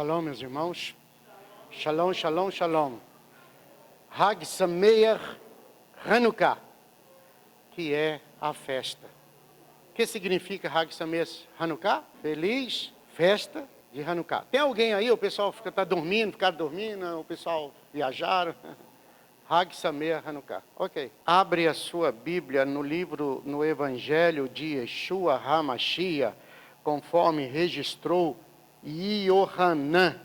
Shalom, meus irmãos. Shalom, shalom, shalom. Hag Sameach Hanukkah, que é a festa. O que significa Hag Sameach Hanukkah? Feliz festa de Hanukkah. Tem alguém aí? O pessoal ficaram dormindo, o pessoal viajaram. Hag Sameach Hanukkah. Ok. Abre a sua Bíblia no Evangelho de Yeshua HaMashiach, conforme registrou Yohanan,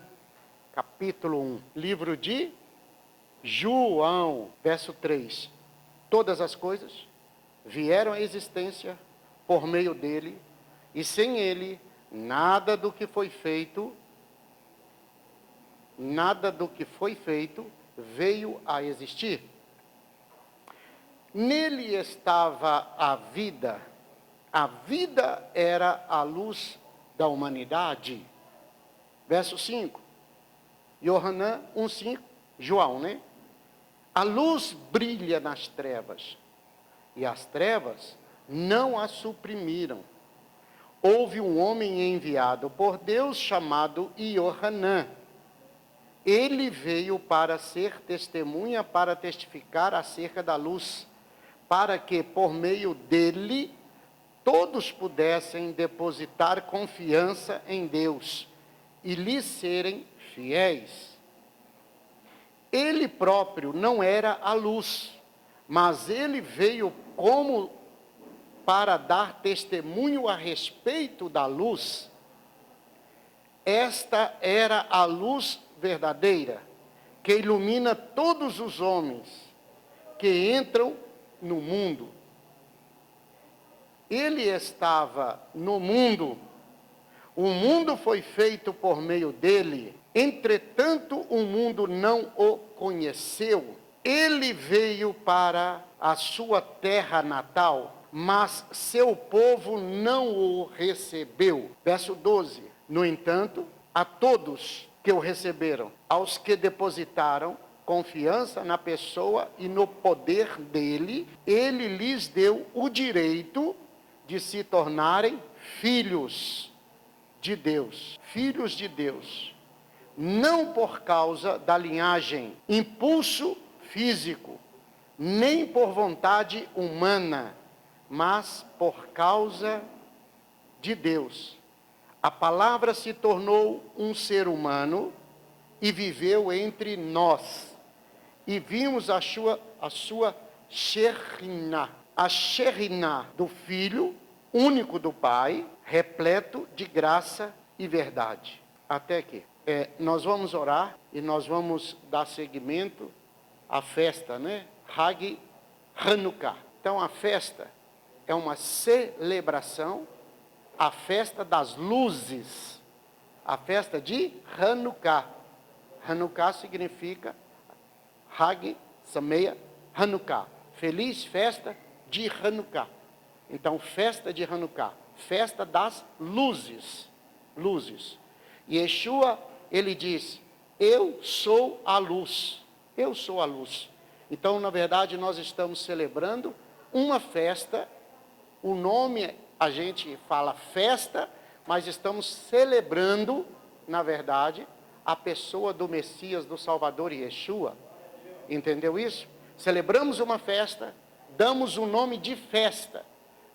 capítulo 1. Livro de João, verso 3. Todas as coisas vieram à existência por meio dele, e sem ele, nada do que foi feito veio a existir. Nele estava a vida era a luz da humanidade. Verso 5, Yohanan 1,5, João, né? A luz brilha nas trevas, e as trevas não a suprimiram. Houve um homem enviado por Deus chamado Yohanan. Ele veio para ser testemunha, para testificar acerca da luz, para que por meio dele todos pudessem depositar confiança em Deus e lhe serem fiéis. Ele próprio não era a luz, mas ele veio como para dar testemunho a respeito da luz. Esta era a luz verdadeira, que ilumina todos os homens que entram no mundo. Ele estava no mundo, o mundo foi feito por meio dele, entretanto o mundo não o conheceu. Ele veio para a sua terra natal, mas seu povo não o recebeu. Verso 12. No entanto, a todos que o receberam, aos que depositaram confiança na pessoa e no poder dele, ele lhes deu o direito de se tornarem filhos de Deus. Filhos de Deus. Não por causa da linhagem, impulso físico, nem por vontade humana, mas por causa de Deus. A palavra se tornou um ser humano e viveu entre nós. E vimos a sua Shekhinah, a Shekhinah do Filho, único do Pai, repleto de graça e verdade. Até aqui. Nós vamos orar e nós vamos dar seguimento à festa, né? Hag Hanukkah. Então a festa é uma celebração, a festa das luzes, a festa de Hanukkah. Hanukkah significa Hag Sameach Hanukkah, feliz festa de Hanukkah. Então, festa de Hanukkah, festa das luzes, luzes. E Yeshua, ele diz, eu sou a luz, eu sou a luz. Então, na verdade, nós estamos celebrando uma festa, o nome a gente fala festa, mas estamos celebrando, na verdade, a pessoa do Messias, do Salvador Yeshua. Entendeu isso? Celebramos uma festa, damos o nome de festa,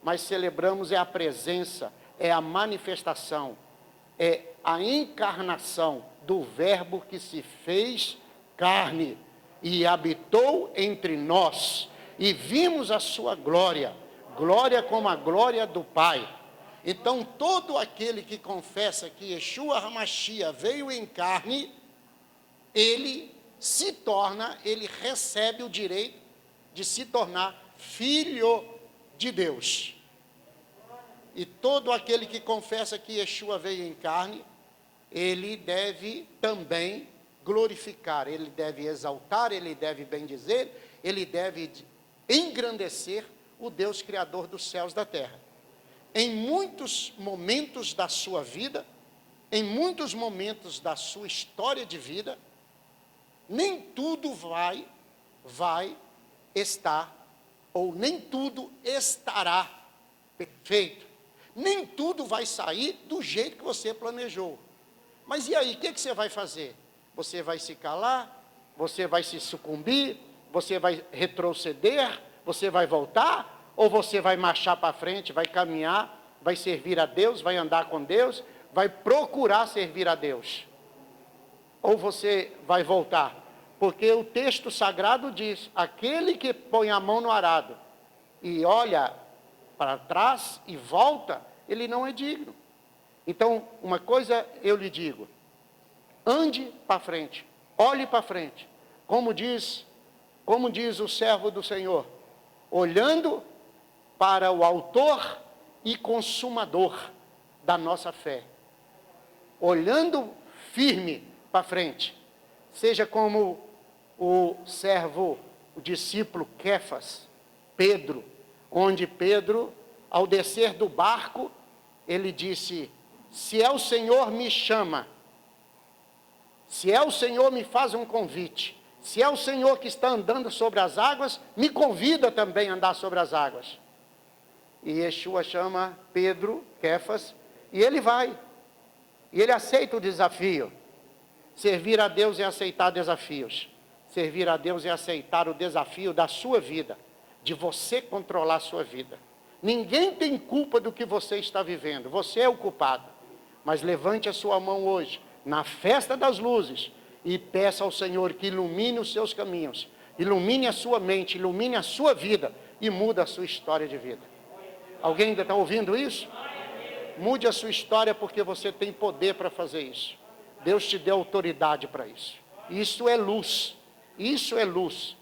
mas celebramos a presença, é a manifestação, é a encarnação do Verbo que se fez carne e habitou entre nós, e vimos a sua glória, glória como a glória do Pai. Então, todo aquele que confessa que Yeshua HaMashiach veio em carne, ele recebe o direito de se tornar filho de Deus. E todo aquele que confessa que Yeshua veio em carne, ele deve também glorificar, ele deve exaltar, ele deve bendizer, ele deve engrandecer o Deus Criador dos céus e da terra. Em muitos momentos da sua vida, em muitos momentos da sua história de vida, nem tudo vai estar, ou nem tudo estará perfeito. Nem tudo vai sair do jeito que você planejou. Mas e aí, o que você vai fazer? Você vai se calar? Você vai se sucumbir? Você vai retroceder? Você vai voltar? Ou você vai marchar para frente, vai caminhar, vai servir a Deus, vai andar com Deus, vai procurar servir a Deus? Ou você vai voltar? Porque o texto sagrado diz, aquele que põe a mão no arado e olha para trás e volta, ele não é digno. Então, uma coisa eu lhe digo, ande para frente, olhe para frente, como diz o servo do Senhor, olhando para o autor e consumador da nossa fé, olhando firme para frente, seja como o servo, o discípulo Quefas, Pedro, onde Pedro, ao descer do barco, ele disse, se é o Senhor me chama, se é o Senhor me faz um convite, se é o Senhor que está andando sobre as águas, me convida também a andar sobre as águas. E Yeshua chama Pedro, Quefas, e ele vai. E ele aceita o desafio. Servir a Deus é aceitar desafios. Servir a Deus é aceitar o desafio da sua vida, de você controlar a sua vida. Ninguém tem culpa do que você está vivendo, você é o culpado. Mas levante a sua mão hoje, na festa das luzes, e peça ao Senhor que ilumine os seus caminhos, ilumine a sua mente, ilumine a sua vida e muda a sua história de vida. Alguém ainda está ouvindo isso? Mude a sua história porque você tem poder para fazer isso. Deus te deu autoridade para isso. Isso é luz. Isso é luz.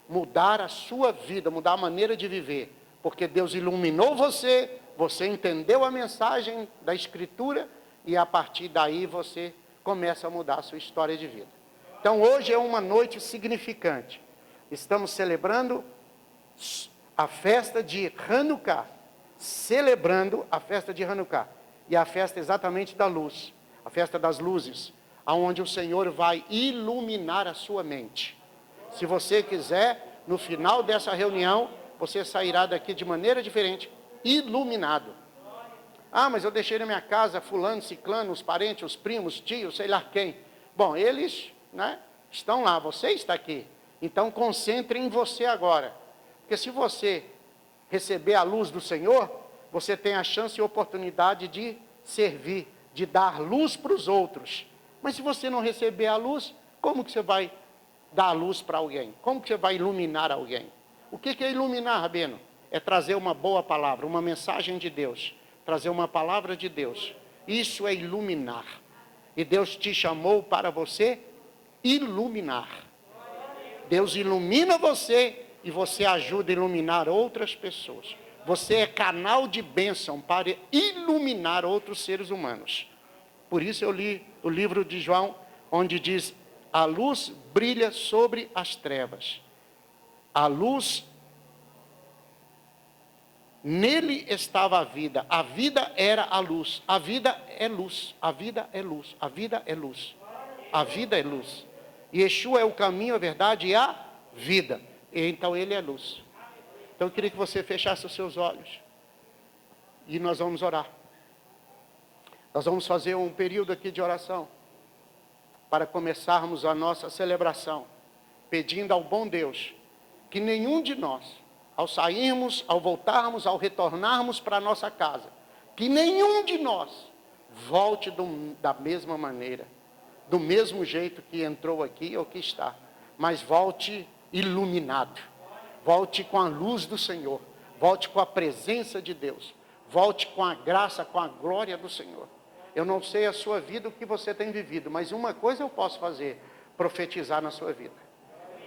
Mudar a sua vida, mudar a maneira de viver. Porque Deus iluminou você, você entendeu a mensagem da Escritura e a partir daí você começa a mudar a sua história de vida. Então hoje é uma noite significante. Estamos celebrando a festa de Hanukkah. Celebrando a festa de Hanukkah. E a festa exatamente da luz. A festa das luzes. Onde o Senhor vai iluminar a sua mente. Se você quiser, no final dessa reunião, você sairá daqui de maneira diferente, iluminado. Ah, mas eu deixei na minha casa fulano, ciclano, os parentes, os primos, tios, sei lá quem. Bom, eles, estão lá, você está aqui. Então concentre em você agora. Porque se você receber a luz do Senhor, você tem a chance e oportunidade de servir, de dar luz para os outros. Mas se você não receber a luz, como que você vai dar a luz para alguém? Como que você vai iluminar alguém? O que é iluminar, Rabino? É trazer uma boa palavra, uma mensagem de Deus. Trazer uma palavra de Deus. Isso é iluminar. E Deus te chamou para você iluminar. Deus ilumina você e você ajuda a iluminar outras pessoas. Você é canal de bênção para iluminar outros seres humanos. Por isso eu li o livro de João, onde diz, a luz brilha sobre as trevas. A luz, nele estava a vida era a luz, a vida é luz, a vida é luz, a vida é luz, a vida é luz. Yeshua é o caminho, a verdade e a vida, e então ele é luz. Então eu queria que você fechasse os seus olhos, e nós vamos orar. Nós vamos fazer um período aqui de oração, para começarmos a nossa celebração, pedindo ao bom Deus, que nenhum de nós, ao sairmos, ao voltarmos, ao retornarmos para a nossa casa, que nenhum de nós volte da mesma maneira, do mesmo jeito que entrou aqui ou que está, mas volte iluminado, volte com a luz do Senhor, volte com a presença de Deus, volte com a graça, com a glória do Senhor. Eu não sei a sua vida, o que você tem vivido, mas uma coisa eu posso fazer, profetizar na sua vida.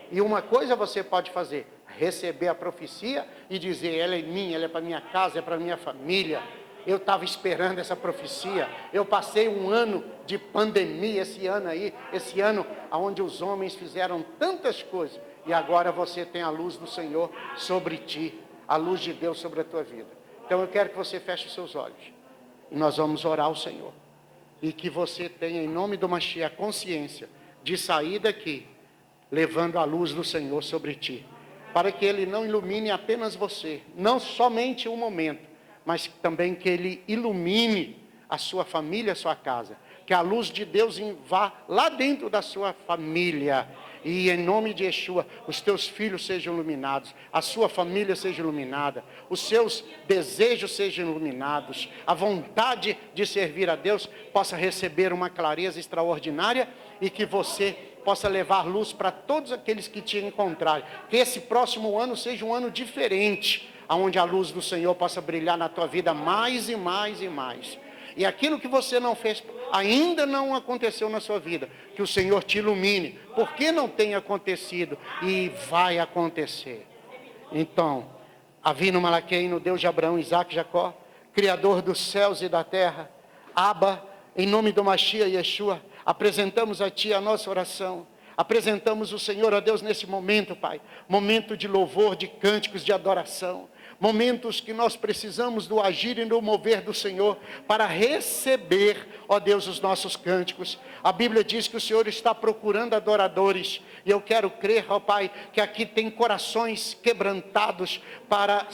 E uma coisa você pode fazer, receber a profecia e dizer, ela é minha, ela é para minha casa, é para minha família. Eu estava esperando essa profecia. Eu passei um ano de pandemia, esse ano onde os homens fizeram tantas coisas. E agora você tem a luz do Senhor sobre ti, a luz de Deus sobre a tua vida. Então eu quero que você feche os seus olhos. E nós vamos orar ao Senhor. E que você tenha, em nome do Mashiach, a consciência de sair daqui, levando a luz do Senhor sobre ti. Para que Ele não ilumine apenas você, não somente um momento, mas também que Ele ilumine a sua família, a sua casa. que a luz de Deus vá lá dentro da sua família. E em nome de Yeshua, os teus filhos sejam iluminados, a sua família seja iluminada, os seus desejos sejam iluminados, a vontade de servir a Deus possa receber uma clareza extraordinária e que você possa levar luz para todos aqueles que te encontrarem. Que esse próximo ano seja um ano diferente, onde a luz do Senhor possa brilhar na tua vida mais e mais e mais. E aquilo que você não fez, ainda não aconteceu na sua vida, que o Senhor te ilumine, porque não tem acontecido e vai acontecer. Então, Avinu Malakeinu, Deus de Abraão, Isaac e Jacó, Criador dos céus e da terra, Abba, em nome do Mashiach Yeshua, apresentamos a Ti a nossa oração. Apresentamos o Senhor a Deus nesse momento, Pai. Momento de louvor, de cânticos, de adoração. Momentos que nós precisamos do agir e do mover do Senhor para receber, ó Deus, os nossos cânticos. A Bíblia diz que o Senhor está procurando adoradores. E eu quero crer, ó Pai, que aqui tem corações quebrantados para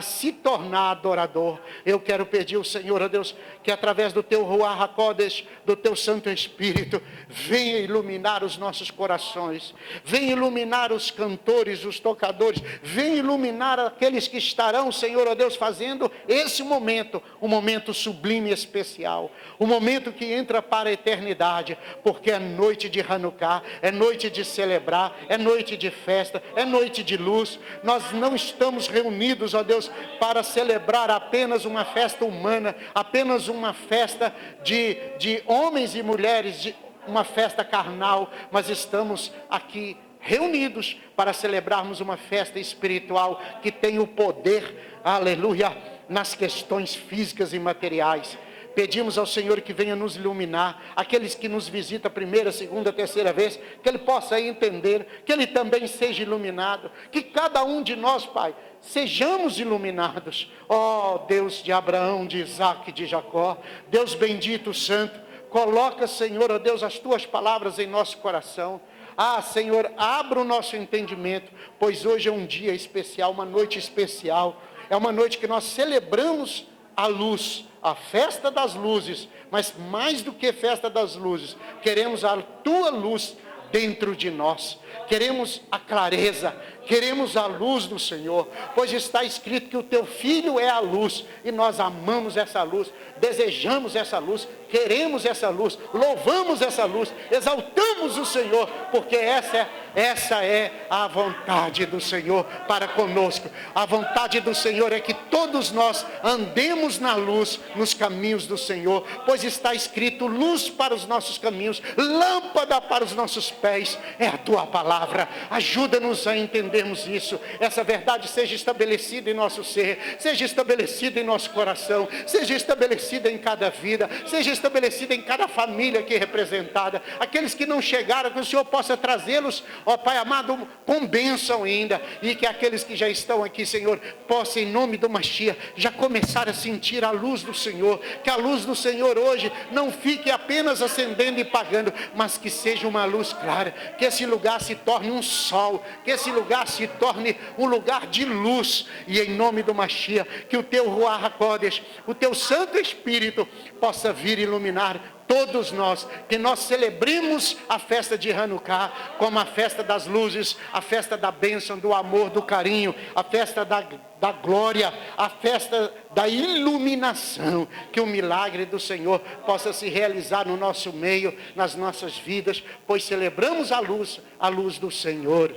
se tornar adorador. Eu quero pedir ao Senhor, ó Deus, que através do Teu Ruach HaKodesh, do Teu Santo Espírito, venha iluminar os nossos corações, venha iluminar os cantores, os tocadores, venha iluminar aqueles que estarão, Senhor, ó Deus, fazendo esse momento, um momento sublime e especial, um momento que entra para a eternidade, porque é noite de Hanukkah, é noite de celebrar, é noite de festa, é noite de luz. Nós não estamos reunidos, ó Deus, para celebrar apenas uma festa humana, apenas uma festa de homens e mulheres, uma festa carnal, mas estamos aqui reunidos para celebrarmos uma festa espiritual que tem o poder, aleluia, nas questões físicas e materiais. Pedimos ao Senhor que venha nos iluminar, aqueles que nos visitam a primeira, segunda, terceira vez, que Ele possa entender, que Ele também seja iluminado, que cada um de nós, Pai, sejamos iluminados. Ó Deus de Abraão, de Isaac, de Jacó, Deus bendito, santo, coloca, Senhor, ó Deus, as Tuas palavras em nosso coração. Ah, Senhor, abra o nosso entendimento, pois hoje é um dia especial, uma noite especial, é uma noite que nós celebramos a luz, a festa das luzes, mas mais do que festa das luzes, queremos a Tua luz dentro de nós, queremos a clareza, queremos a luz do Senhor, pois está escrito que o Teu Filho é a luz, e nós amamos essa luz, desejamos essa luz, queremos essa luz, louvamos essa luz, exaltamos o Senhor, porque essa é a vontade do Senhor para conosco. A vontade do Senhor é que todos nós andemos na luz, nos caminhos do Senhor, pois está escrito: luz para os nossos caminhos, lâmpada para os nossos pés, é a Tua palavra. Ajuda-nos a entendermos isso, essa verdade seja estabelecida em nosso ser, seja estabelecida em nosso coração, seja estabelecida em cada vida, seja estabelecida em cada família aqui representada. Aqueles que não chegaram, que o Senhor possa trazê-los, ó Pai amado, com bênção ainda, e que aqueles que já estão aqui, Senhor, possam, em nome do Mashiach, já começar a sentir a luz do Senhor, que a luz do Senhor hoje não fique apenas acendendo e apagando, mas que seja uma luz clara, que esse lugar se torne um sol, que esse lugar se torne um lugar de luz, e em nome do Mashiach, que o Teu Ruach HaKodesh, o Teu Santo Espírito, possa vir iluminar todos nós, que nós celebremos a festa de Hanukkah como a festa das luzes, a festa da bênção, do amor, do carinho, a festa da glória, a festa da iluminação, que o milagre do Senhor possa se realizar no nosso meio, nas nossas vidas, pois celebramos a luz do Senhor.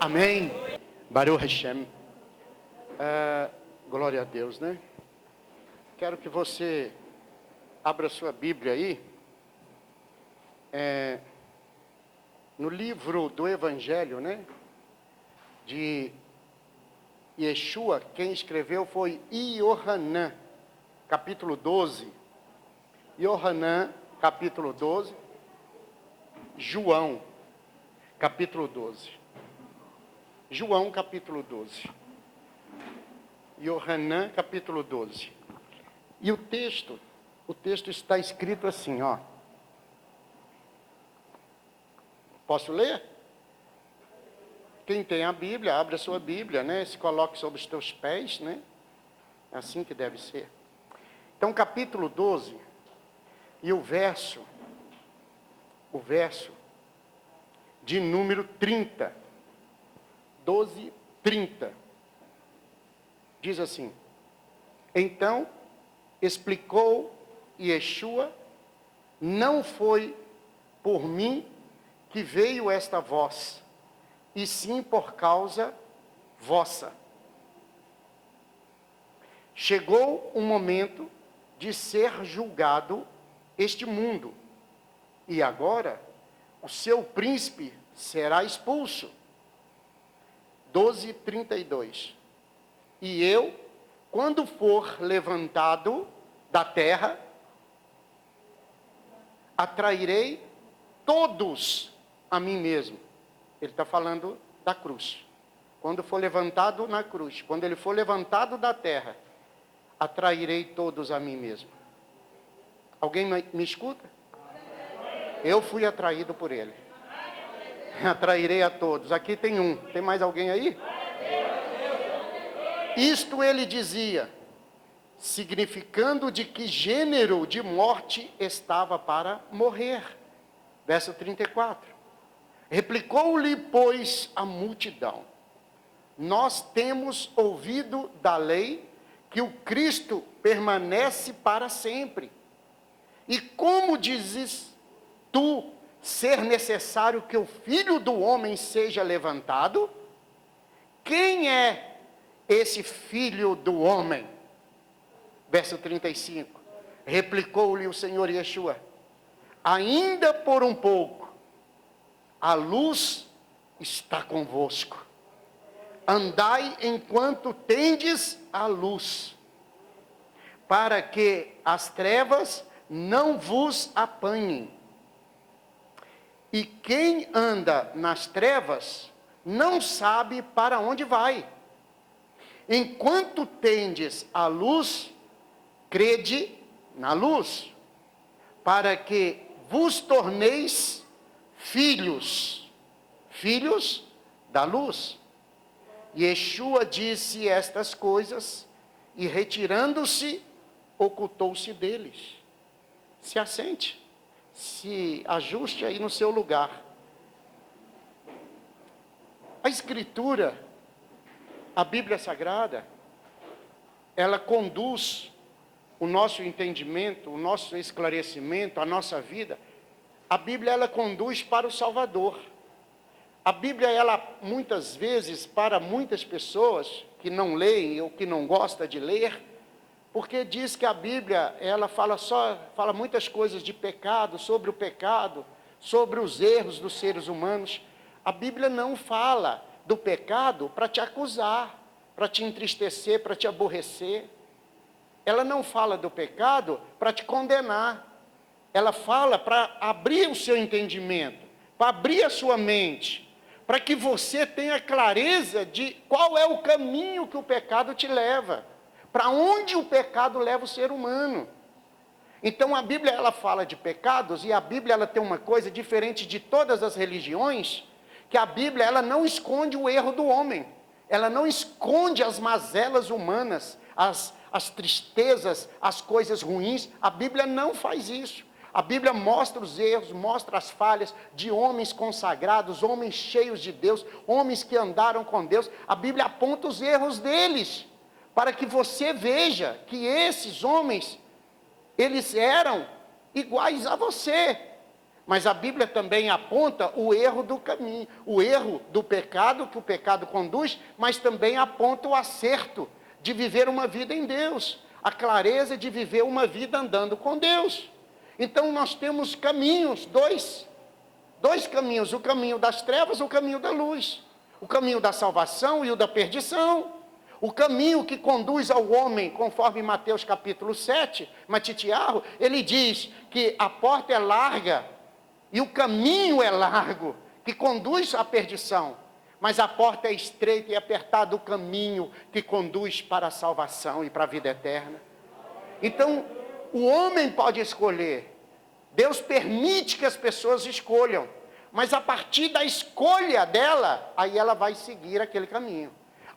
Amém. Baruch Hashem. Glória a Deus, né? Quero que você abra sua Bíblia aí, no livro do Evangelho, né, de Yeshua. Quem escreveu foi Iohanan, capítulo 12. Iohanan, capítulo 12. João, capítulo 12. João, capítulo 12. Iohanan, capítulo 12. E o texto está escrito assim, ó. Posso ler? Quem tem a Bíblia, abre a sua Bíblia, né? Se coloque sobre os teus pés, né? É assim que deve ser. Então, capítulo 12, E o verso de número 30, 12, 30, diz assim: então explicou Yeshua, não foi por mim que veio esta voz, e sim por causa vossa. Chegou o momento de ser julgado este mundo, e agora o seu príncipe será expulso. 12:32. E eu, quando for levantado da terra, atrairei todos a mim mesmo. Ele está falando da cruz. Quando for levantado na cruz, quando ele for levantado da terra, atrairei todos a mim mesmo. Alguém me escuta? Eu fui atraído por ele. Atrairei a todos. Aqui tem um. Tem mais alguém aí? Isto ele dizia, significando de que gênero de morte estava para morrer. Verso 34. Replicou-lhe, pois, a multidão: nós temos ouvido da lei que o Cristo permanece para sempre. E como dizes tu ser necessário que o Filho do Homem seja levantado? Quem é esse Filho do Homem? Verso 35. Replicou-lhe o Senhor Yeshua: ainda por um pouco, a luz está convosco. Andai enquanto tendes a luz, para que as trevas não vos apanhem. E quem anda nas trevas não sabe para onde vai. Enquanto tendes a luz, crede na luz, para que vos torneis filhos da luz. Yeshua disse estas coisas, e retirando-se, ocultou-se deles. Se assente, se ajuste aí no seu lugar. A Escritura, a Bíblia Sagrada, ela conduz o nosso entendimento, o nosso esclarecimento, a nossa vida. A Bíblia, ela conduz para o Salvador. A Bíblia, ela muitas vezes, para muitas pessoas que não leem ou que não gostam de ler, porque diz que a Bíblia, ela fala muitas coisas de pecado, sobre o pecado, sobre os erros dos seres humanos. A Bíblia não fala do pecado para te acusar, para te entristecer, para te aborrecer. Ela não fala do pecado para te condenar. Ela fala para abrir o seu entendimento, para abrir a sua mente, para que você tenha clareza de qual é o caminho que o pecado te leva, para onde o pecado leva o ser humano. Então a Bíblia, ela fala de pecados, e a Bíblia, ela tem uma coisa diferente de todas as religiões, que a Bíblia, ela não esconde o erro do homem, ela não esconde as mazelas humanas, as tristezas, as coisas ruins. A Bíblia não faz isso. A Bíblia mostra os erros, mostra as falhas de homens consagrados, homens cheios de Deus, homens que andaram com Deus. A Bíblia aponta os erros deles, para que você veja que esses homens, eles eram iguais a você. Mas a Bíblia também aponta o erro do caminho, o erro do pecado, que o pecado conduz, mas também aponta o acerto de viver uma vida em Deus, a clareza de viver uma vida andando com Deus. Então nós temos caminhos, dois caminhos: o caminho das trevas, o caminho da luz, o caminho da salvação e o da perdição. O caminho que conduz ao homem, conforme Mateus capítulo 7, Matitiarro, ele diz que a porta é larga e o caminho é largo, que conduz à perdição, mas a porta é estreita e apertada o caminho que conduz para a salvação e para a vida eterna. Então, o homem pode escolher. Deus permite que as pessoas escolham, mas a partir da escolha dela, aí ela vai seguir aquele caminho.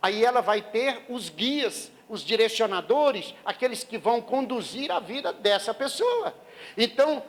aí ela vai ter os guias, os direcionadores, aqueles que vão conduzir a vida dessa pessoa. Então,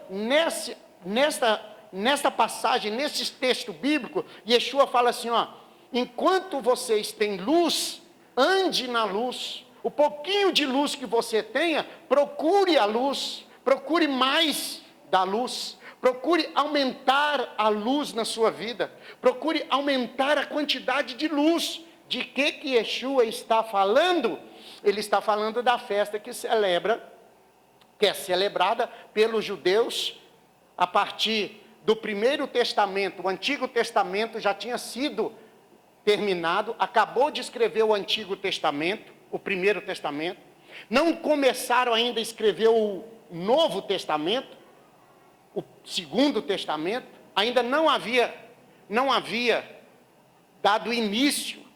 nesta passagem, nesse texto bíblico, Yeshua fala assim, ó, enquanto vocês têm luz, ande na luz. O pouquinho de luz que você tenha, procure a luz, procure mais da luz, procure aumentar a luz na sua vida, procure aumentar a quantidade de luz. De que Yeshua está falando? Ele está falando da festa que é celebrada pelos judeus a partir do Primeiro Testamento. O Antigo Testamento já tinha sido terminado, acabou de escrever o Antigo Testamento, o Primeiro Testamento. Não começaram ainda a escrever o Novo Testamento, o Segundo Testamento. Ainda não havia dado início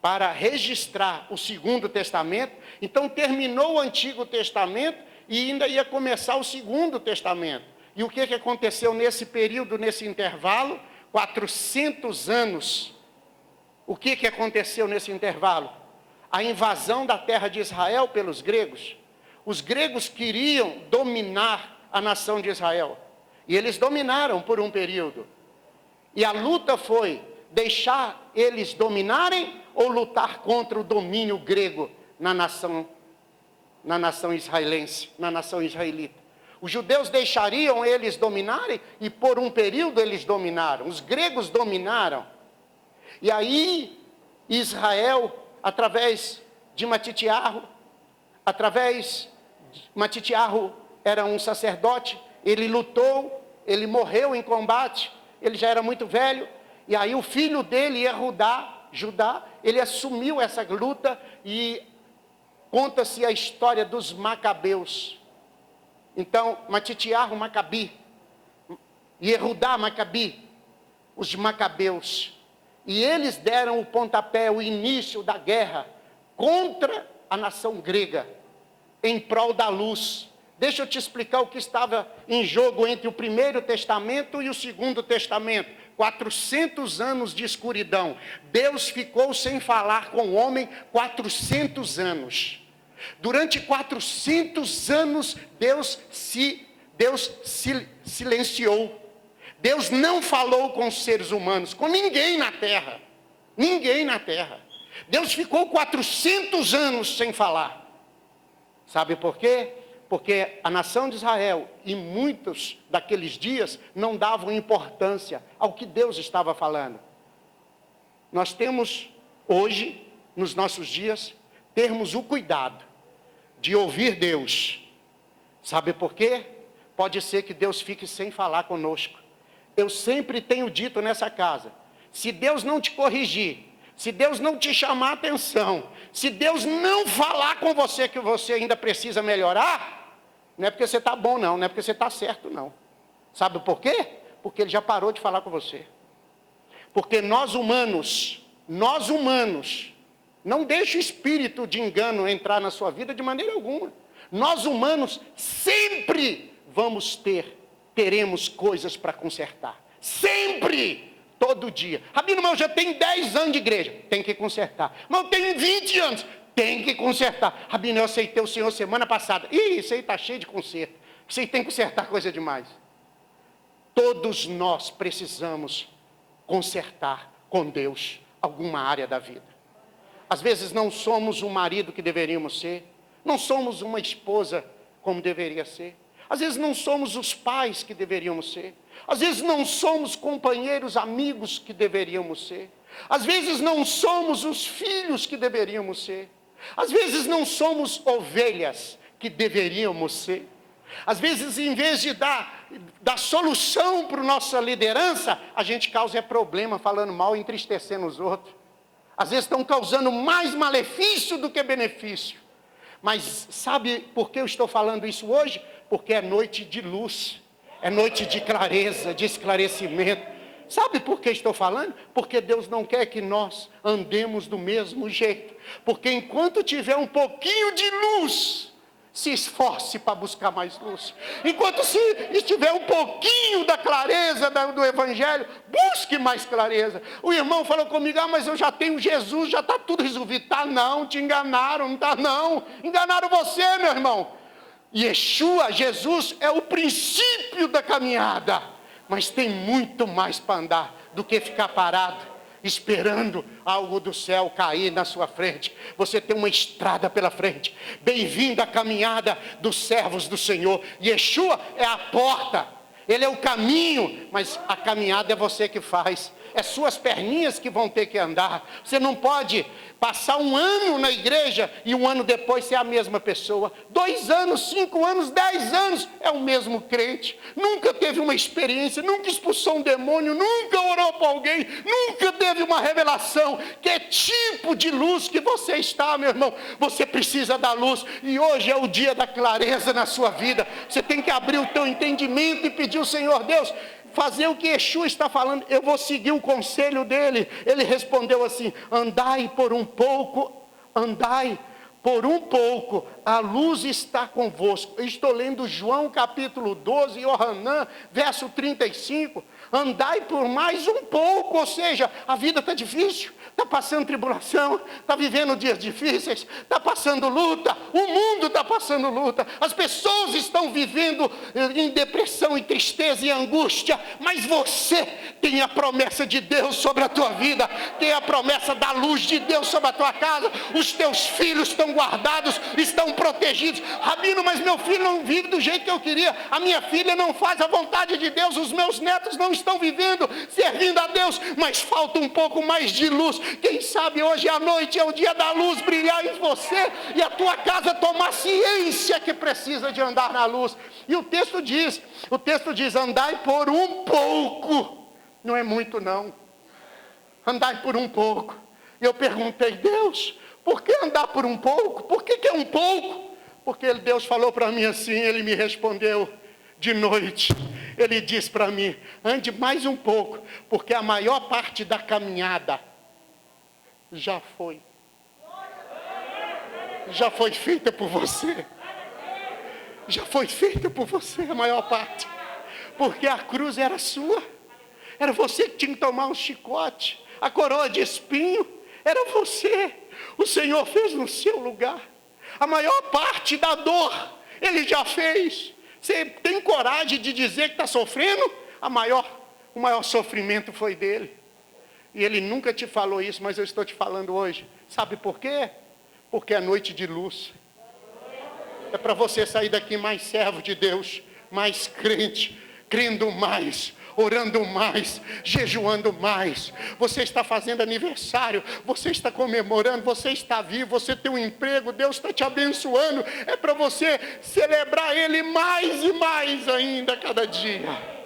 para registrar o Segundo Testamento. Então terminou o Antigo Testamento e ainda ia começar o Segundo Testamento. E o que aconteceu nesse período, nesse intervalo? 400 anos. O que aconteceu nesse intervalo? A invasão da terra de Israel pelos gregos. Os gregos queriam dominar a nação de Israel. E eles dominaram por um período. E a luta foi deixar eles dominarem ou lutar contra o domínio grego na nação israelense, na nação israelita. Os judeus deixariam eles dominarem e por um período eles dominaram. Os gregos dominaram. E aí Israel, através de Matitiarro, Matitiarro era um sacerdote, ele lutou, ele morreu em combate, ele já era muito velho, e aí o filho dele, Judá, ele assumiu essa luta e conta-se a história dos Macabeus. Então, Matitiarro, Macabi, Yehudá, Macabi, os Macabeus. E eles deram o pontapé, o início da guerra contra a nação grega, em prol da luz. Deixa eu te explicar o que estava em jogo entre o Primeiro Testamento e o Segundo Testamento. 400 anos de escuridão. Deus ficou sem falar com o homem 400 anos. Durante 400 anos, Deus silenciou. Deus não falou com os seres humanos, com ninguém na terra. Ninguém na terra. Deus ficou 400 anos sem falar. Sabe por quê? Porque a nação de Israel e muitos daqueles dias não davam importância ao que Deus estava falando. Nós temos hoje, nos nossos dias, termos o cuidado de ouvir Deus. Sabe por quê? Pode ser que Deus fique sem falar conosco. Eu sempre tenho dito nessa casa, se Deus não te corrigir, se Deus não te chamar a atenção, se Deus não falar com você que você ainda precisa melhorar, não é porque você está bom não é porque você está certo não. Sabe por quê? Porque Ele já parou de falar com você. Porque nós humanos, não deixe o espírito de engano entrar na sua vida de maneira alguma. Nós humanos sempre teremos coisas para consertar. Sempre, todo dia. Rabino, mas eu já tenho 10 anos de igreja, tem que consertar. Mas eu tenho 20 anos, tem que consertar. Rabino, eu aceitei o Senhor semana passada. Ih, isso aí está cheio de conserto. Isso aí tem que consertar coisa demais. Todos nós precisamos consertar com Deus alguma área da vida. Às vezes não somos o marido que deveríamos ser, não somos uma esposa como deveria ser, às vezes não somos os pais que deveríamos ser, às vezes não somos companheiros, amigos que deveríamos ser, às vezes não somos os filhos que deveríamos ser, às vezes não somos ovelhas que deveríamos ser. Às vezes, em vez de dar solução para a nossa liderança, a gente causa problema falando mal, entristecendo os outros. Às vezes estão causando mais malefício do que benefício. Mas sabe por que eu estou falando isso hoje? Porque é noite de luz, é noite de clareza, de esclarecimento. Sabe por que estou falando? Porque Deus não quer que nós andemos do mesmo jeito. Porque enquanto tiver um pouquinho de luz, se esforce para buscar mais luz. Enquanto se estiver um pouquinho da clareza do Evangelho, busque mais clareza. O irmão falou comigo, mas eu já tenho Jesus, já está tudo resolvido. Tá não, te enganaram, não está não. Enganaram você, meu irmão. Yeshua, Jesus, é o princípio da caminhada. Mas tem muito mais para andar do que ficar parado, esperando algo do céu cair na sua frente. Você tem uma estrada pela frente. Bem-vindo à caminhada dos servos do Senhor. Yeshua é a porta, Ele é o caminho, mas a caminhada é você que faz. É suas perninhas que vão ter que andar. Você não pode passar um ano na igreja e um ano depois ser a mesma pessoa. 2 anos, 5 anos, 10 anos é o mesmo crente. Nunca teve uma experiência, nunca expulsou um demônio, nunca orou para alguém, nunca teve uma revelação. Que tipo de luz que você está, meu irmão? Você precisa da luz. E hoje é o dia da clareza na sua vida. Você tem que abrir o teu entendimento e pedir ao Senhor Deus, fazer o que Yeshua está falando. Eu vou seguir o conselho dele. Ele respondeu assim, andai por um pouco, a luz está convosco. Eu estou lendo João capítulo 12, Yohanan, verso 35. Andai por mais um pouco, ou seja, a vida está difícil, está passando tribulação, está vivendo dias difíceis, está passando luta, o mundo está passando luta, as pessoas estão vivendo em depressão e tristeza e angústia, mas você tem a promessa de Deus sobre a tua vida, tem a promessa da luz de Deus sobre a tua casa, os teus filhos estão guardados, estão protegidos. Rabino, mas meu filho não vive do jeito que eu queria, a minha filha não faz a vontade de Deus, os meus netos não estão vivendo, servindo a Deus, mas falta um pouco mais de luz. Quem sabe hoje à noite é o dia da luz brilhar em você e a tua casa tomar ciência que precisa de andar na luz. E o texto diz, andai por um pouco, não é muito não, andai por um pouco. E eu perguntei, Deus, por que andar por um pouco? Por que é um pouco? Porque Deus falou para mim assim, Ele me respondeu de noite. Ele diz para mim, ande mais um pouco, porque a maior parte da caminhada já foi feita por você. Já foi feita por você a maior parte. Porque a cruz era sua. Era você que tinha que tomar um chicote. A coroa de espinho era você. O Senhor fez no seu lugar. A maior parte da dor Ele já fez. Você tem coragem de dizer que está sofrendo? O maior sofrimento foi dele. E ele nunca te falou isso, mas eu estou te falando hoje. Sabe por quê? Porque é noite de luz. É para você sair daqui mais servo de Deus, mais crente, crendo mais, orando mais, jejuando mais. Você está fazendo aniversário, você está comemorando, você está vivo, você tem um emprego, Deus está te abençoando. É para você celebrar Ele mais e mais ainda cada dia.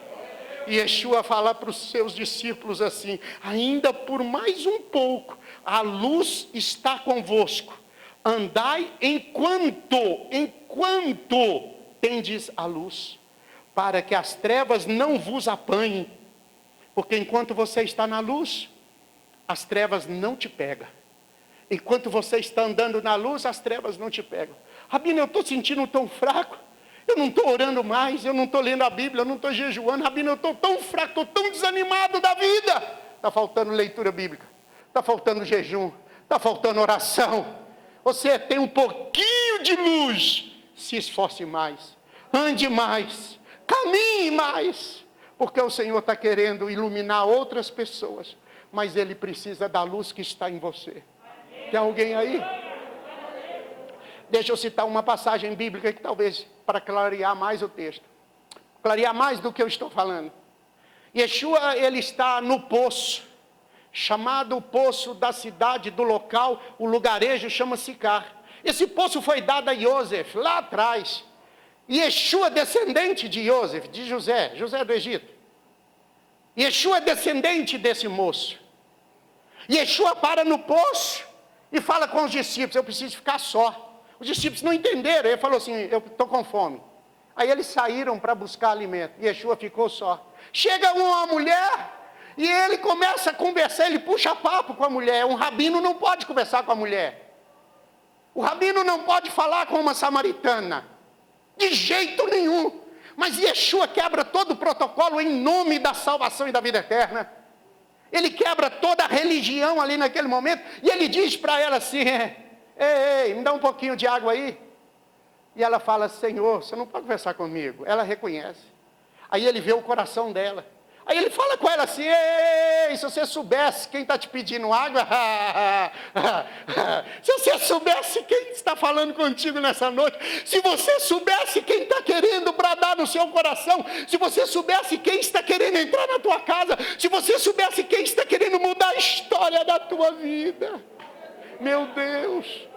E Yeshua fala para os seus discípulos assim, ainda por mais um pouco, a luz está convosco. Andai enquanto tendes a luz, para que as trevas não vos apanhem. Porque enquanto você está na luz, as trevas não te pegam. Enquanto você está andando na luz, as trevas não te pegam. Rabino, eu estou sentindo tão fraco. Eu não estou orando mais, eu não estou lendo a Bíblia, eu não estou jejuando. Rabino, eu estou tão fraco, estou tão desanimado da vida. Está faltando leitura bíblica, está faltando jejum, está faltando oração. Você tem um pouquinho de luz, se esforce mais, ande mais, caminhe mais, porque o Senhor está querendo iluminar outras pessoas, mas Ele precisa da luz que está em você. Tem alguém aí? Deixa eu citar uma passagem bíblica que talvez para clarear mais o texto, clarear mais do que eu estou falando. Yeshua, ele está no poço, chamado poço da cidade, do local, o lugarejo chama Sicar. Esse poço foi dado a Yosef, lá atrás. Yeshua, descendente de Yosef, de José do Egito. Yeshua é descendente desse moço. Yeshua para no poço e fala com os discípulos, eu preciso ficar só. Os discípulos não entenderam, ele falou assim, eu estou com fome. Aí eles saíram para buscar alimento, e Yeshua ficou só. Chega uma mulher, e ele começa a conversar, ele puxa papo com a mulher. Um rabino não pode conversar com a mulher. O rabino não pode falar com uma samaritana, de jeito nenhum. Mas Yeshua quebra todo o protocolo em nome da salvação e da vida eterna. Ele quebra toda a religião ali naquele momento, e ele diz para ela assim: ei, me dá um pouquinho de água aí. E ela fala: Senhor, você não pode conversar comigo. Ela reconhece. Aí ele vê o coração dela. Aí ele fala com ela assim: ei, se você soubesse quem está te pedindo água, se você soubesse quem está falando contigo nessa noite, se você soubesse quem está querendo bradar no seu coração, se você soubesse quem está querendo entrar na tua casa, se você soubesse quem está querendo mudar a história da tua vida. Meu Deus.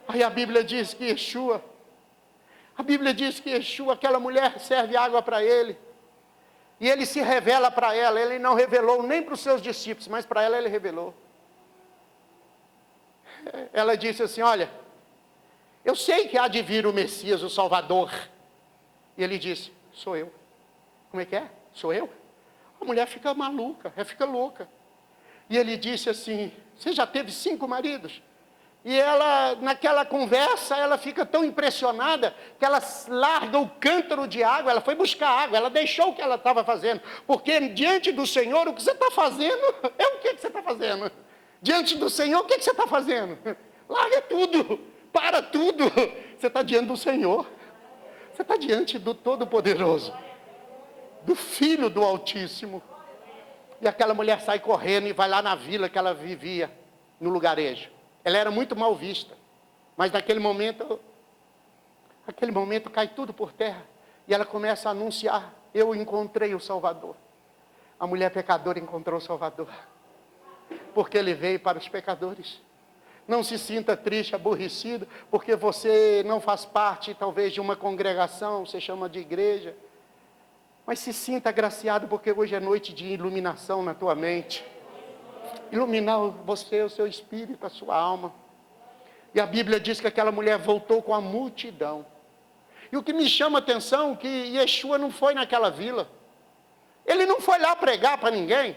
Aí a Bíblia diz que Yeshua, aquela mulher serve água para ele. E ele se revela para ela. Ele não revelou nem para os seus discípulos, mas para ela ele revelou. Ela disse assim: olha, eu sei que há de vir o Messias, o Salvador. E ele disse: sou eu. Como é que é? Sou eu? A mulher fica maluca, fica louca. E ele disse assim: você já teve 5 maridos? E ela, naquela conversa, ela fica tão impressionada que ela larga o cântaro de água. Ela foi buscar água, ela deixou o que ela estava fazendo. Porque diante do Senhor, o que você está fazendo é o que você está fazendo. Diante do Senhor, o que você está fazendo? Larga tudo, para tudo. Você está diante do Senhor. Você está diante do Todo-Poderoso, do Filho do Altíssimo. E aquela mulher sai correndo e vai lá na vila que ela vivia, no lugarejo. Ela era muito mal vista, mas naquele momento cai tudo por terra. E ela começa a anunciar: eu encontrei o Salvador. A mulher pecadora encontrou o Salvador, porque ele veio para os pecadores. Não se sinta triste, aborrecido, porque você não faz parte talvez de uma congregação, você chama de igreja. Mas se sinta agraciado, porque hoje é noite de iluminação na tua mente. Iluminar você, o seu espírito, a sua alma. E a Bíblia diz que aquela mulher voltou com a multidão. E o que me chama a atenção é que Yeshua não foi naquela vila. Ele não foi lá pregar para ninguém.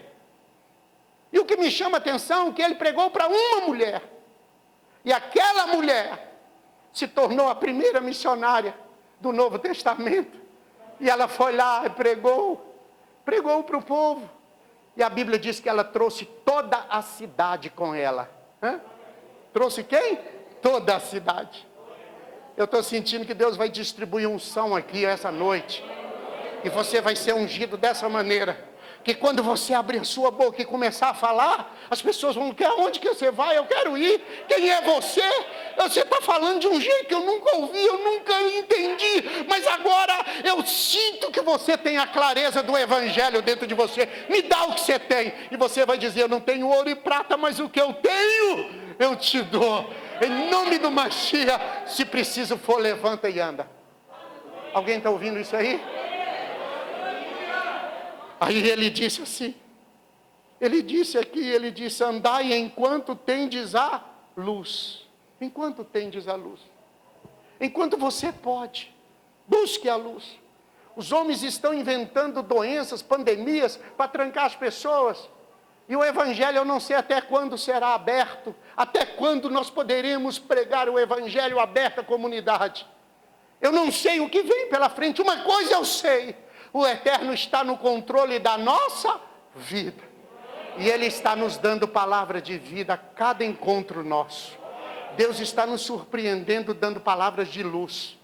E o que me chama a atenção é que ele pregou para uma mulher. E aquela mulher se tornou a primeira missionária do Novo Testamento. E ela foi lá e pregou para o povo. E a Bíblia diz que ela trouxe toda a cidade com ela. Trouxe quem? Toda a cidade. Eu estou sentindo que Deus vai distribuir unção aqui essa noite. E você vai ser ungido dessa maneira. Que quando você abrir a sua boca e começar a falar, as pessoas vão dizer: aonde que você vai? Eu quero ir. Quem é você? Você está falando de um jeito que eu nunca ouvi, eu nunca entendi. Mas agora eu sinto que você tem a clareza do Evangelho dentro de você. Me dá o que você tem. E você vai dizer: eu não tenho ouro e prata, mas o que eu tenho, eu te dou. Em nome do Mashiach, se preciso for, levanta e anda. Alguém está ouvindo isso aí? Aí ele disse assim, ele disse: andai enquanto tendes a luz. Enquanto tendes a luz. Enquanto você pode, busque a luz. Os homens estão inventando doenças, pandemias, para trancar as pessoas. E o Evangelho, eu não sei até quando será aberto, até quando nós poderemos pregar o Evangelho aberto à comunidade. Eu não sei o que vem pela frente. Uma coisa eu sei: o Eterno está no controle da nossa vida. E Ele está nos dando palavra de vida a cada encontro nosso. Deus está nos surpreendendo, dando palavras de luz.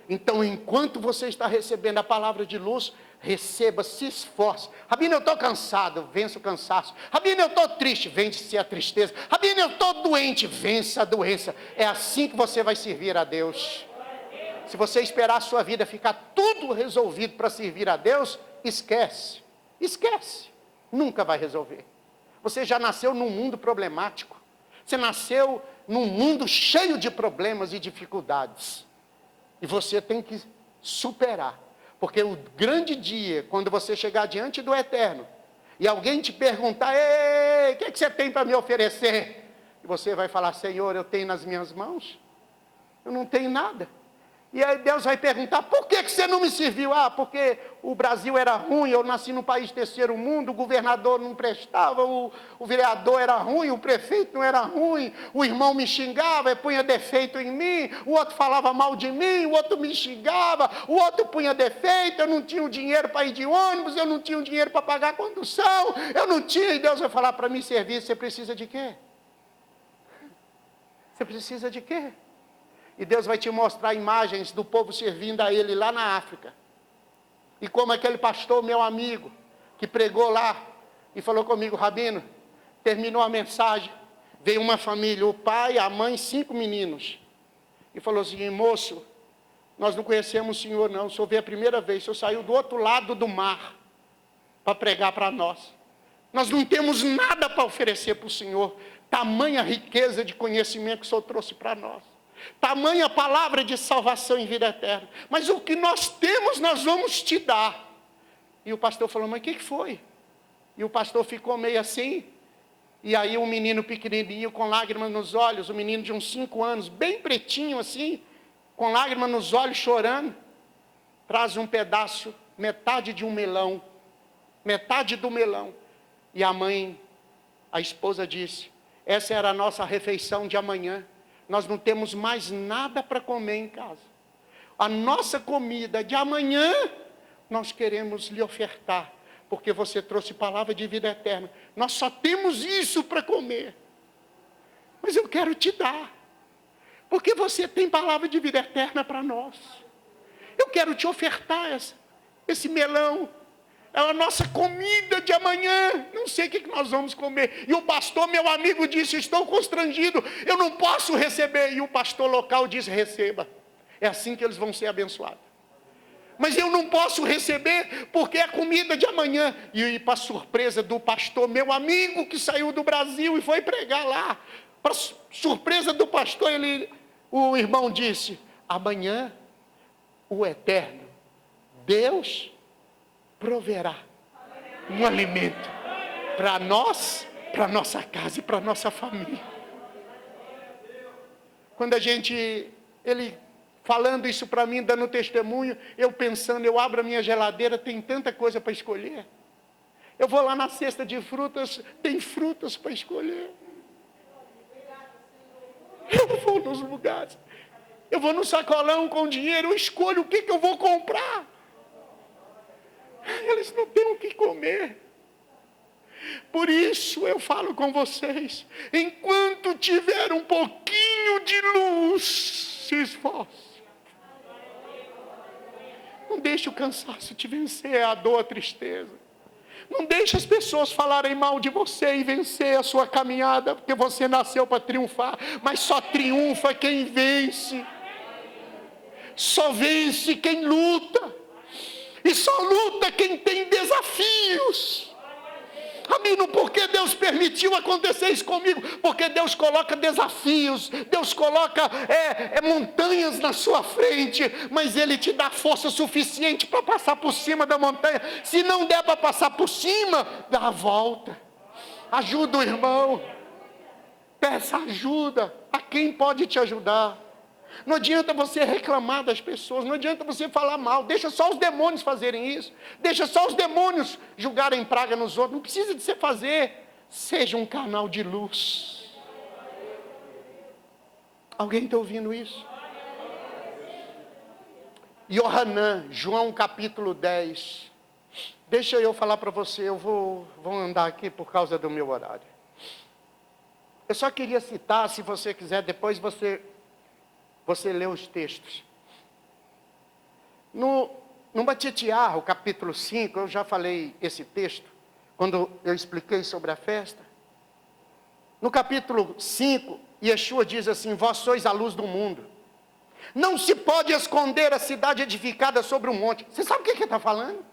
Então, enquanto você está recebendo a palavra de luz, receba, se esforce. Rabino, eu estou cansado, vença o cansaço. Rabino, eu estou triste, vence a tristeza. Rabino, eu estou doente, vença a doença. É assim que você vai servir a Deus. Se você esperar a sua vida ficar tudo resolvido para servir a Deus, esquece. Nunca vai resolver. Você já nasceu num mundo problemático. Você nasceu num mundo cheio de problemas e dificuldades. E você tem que superar. Porque o grande dia, quando você chegar diante do Eterno, e alguém te perguntar: ei, o que você tem para me oferecer? E você vai falar: Senhor, eu tenho nas minhas mãos? Eu não tenho nada. E aí Deus vai perguntar, por que você não me serviu? Ah, porque o Brasil era ruim, eu nasci num país terceiro mundo, o governador não prestava, o vereador era ruim, o prefeito não era ruim, o irmão me xingava, punha defeito em mim, o outro falava mal de mim, o outro me xingava, o outro punha defeito, eu não tinha o dinheiro para ir de ônibus, eu não tinha o dinheiro para pagar a condução, eu não tinha, e Deus vai falar para me servir, você precisa de quê? Você precisa de quê? E Deus vai te mostrar imagens do povo servindo a Ele lá na África. E como aquele pastor, meu amigo, que pregou lá e falou comigo, Rabino, terminou a mensagem, veio uma família, o pai, a mãe, 5 meninos. E falou assim, moço, nós não conhecemos o senhor não, o senhor veio a primeira vez, o senhor saiu do outro lado do mar para pregar para nós. Nós não temos nada para oferecer para o senhor, tamanha riqueza de conhecimento que o senhor trouxe para nós. Tamanha palavra de salvação em vida eterna. Mas o que nós temos, nós vamos te dar. E o pastor falou, mas o que foi? E o pastor ficou meio assim. E aí um menino pequenininho, com lágrimas nos olhos, um menino de uns 5 anos, bem pretinho assim, com lágrimas nos olhos, chorando, traz um pedaço, metade de um melão, metade do melão. E a mãe, a esposa disse, essa era a nossa refeição de amanhã. Nós não temos mais nada para comer em casa. A nossa comida de amanhã, nós queremos lhe ofertar, porque você trouxe palavra de vida eterna. Nós só temos isso para comer. Mas eu quero te dar, porque você tem palavra de vida eterna para nós. Eu quero te ofertar esse melão. É a nossa comida de amanhã. Não sei o que nós vamos comer. E o pastor, meu amigo, disse, estou constrangido, eu não posso receber. E o pastor local disse, receba. É assim que eles vão ser abençoados. Mas eu não posso receber, porque é comida de amanhã. E para surpresa do pastor, meu amigo, que saiu do Brasil e foi pregar lá. Para surpresa do pastor, o irmão disse, amanhã, o eterno, Deus proverá um alimento para nós, para nossa casa e para nossa família. Quando ele falando isso para mim, dando testemunho, eu pensando, eu abro a minha geladeira, tem tanta coisa para escolher. Eu vou lá na cesta de frutas, tem frutas para escolher. Eu vou nos lugares, eu vou no sacolão com dinheiro, eu escolho o que eu vou comprar. Eles não têm o que comer. Por isso eu falo com vocês, enquanto tiver um pouquinho de luz, se esforce. Não deixe o cansaço te vencer, a dor, a tristeza. Não deixe as pessoas falarem mal de você e vencer a sua caminhada, porque você nasceu para triunfar, mas só triunfa quem vence. Só vence quem luta. E só luta quem tem desafios. Rabino, por que Deus permitiu acontecer isso comigo? Porque Deus coloca desafios, Deus coloca montanhas na sua frente, mas Ele te dá força suficiente para passar por cima da montanha. Se não der para passar por cima, dá a volta. Ajuda o irmão. Peça ajuda a quem pode te ajudar. Não adianta você reclamar das pessoas, não adianta você falar mal, deixa só os demônios fazerem isso, deixa só os demônios julgarem praga nos outros, não precisa de você fazer, seja um canal de luz. Alguém está ouvindo isso? Yohanan, João capítulo 10, deixa eu falar para você, eu vou andar aqui por causa do meu horário. Eu só queria citar, se você quiser, depois você lê os textos. No Batitiar, o capítulo 5, eu já falei esse texto, quando eu expliquei sobre a festa. No capítulo 5, Yeshua diz assim, vós sois a luz do mundo. Não se pode esconder a cidade edificada sobre um monte. Você sabe o que ele está falando?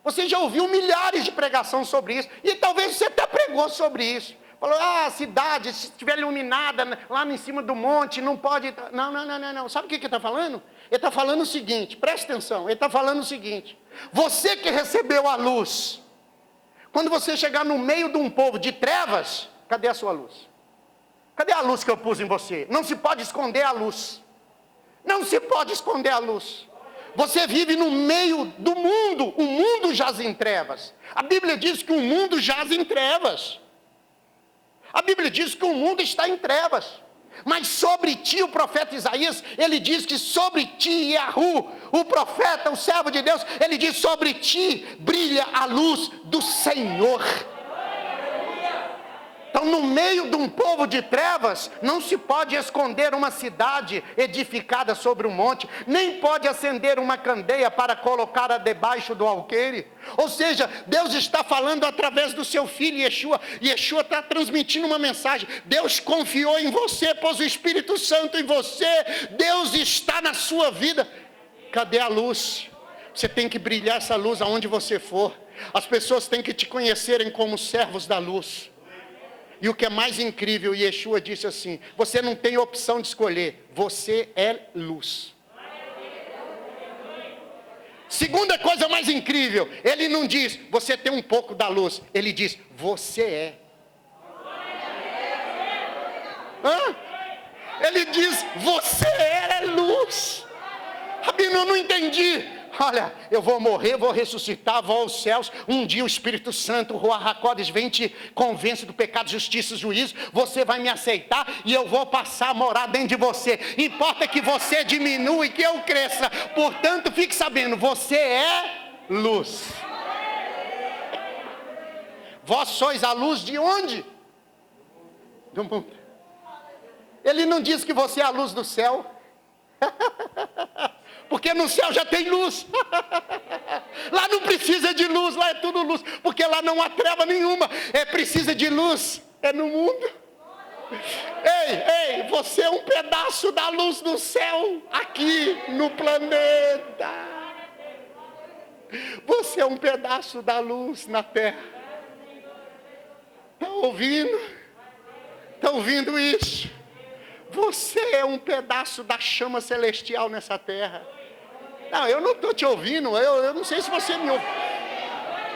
Você já ouviu milhares de pregações sobre isso, e talvez você até pregou sobre isso. Falou, a cidade, se estiver iluminada lá em cima do monte, não pode... Não. Sabe o que ele está falando? Ele está falando o seguinte, presta atenção, ele está falando o seguinte, você que recebeu a luz, quando você chegar no meio de um povo de trevas, cadê a sua luz? Cadê a luz que eu pus em você? Não se pode esconder a luz. Não se pode esconder a luz. Você vive no meio do mundo. O mundo jaz em trevas. A Bíblia diz que o mundo jaz em trevas. A Bíblia diz que o mundo está em trevas. Mas sobre ti, o profeta Isaías, ele diz que sobre ti, Yahu, o profeta, o servo de Deus, ele diz: sobre ti brilha a luz do Senhor. Então, no meio de um povo de trevas, não se pode esconder uma cidade edificada sobre um monte, nem pode acender uma candeia para colocá-la debaixo do alqueire. Ou seja, Deus está falando através do seu filho Yeshua. Yeshua está transmitindo uma mensagem. Deus confiou em você, pôs o Espírito Santo em você. Deus está na sua vida. Cadê a luz? Você tem que brilhar essa luz aonde você for. As pessoas têm que te conhecerem como servos da luz. E o que é mais incrível, Yeshua disse assim: você não tem opção de escolher, você é luz. Segunda coisa mais incrível, ele não diz, você tem um pouco da luz, ele diz, você é. Ele diz, você é luz. Rabino, eu não entendi. Olha, eu vou morrer, vou ressuscitar, vou aos céus. Um dia o Espírito Santo, o Ruach HaKodesh, vem te convence do pecado, justiça e juízo. Você vai me aceitar e eu vou passar a morar dentro de você. Importa que você diminua e que eu cresça. Portanto, fique sabendo, você é luz. Vós sois a luz de onde? Do mundo. Ele não diz que você é a luz do céu. Porque no céu já tem luz. Lá não precisa de luz, lá é tudo luz. Porque lá não há treva nenhuma. Precisa de luz, é no mundo. Ei, você é um pedaço da luz do céu aqui no planeta. Você é um pedaço da luz na terra. Está ouvindo? Está ouvindo isso? Você é um pedaço da chama celestial nessa terra. Não, eu não estou te ouvindo, eu não sei se você me ouve.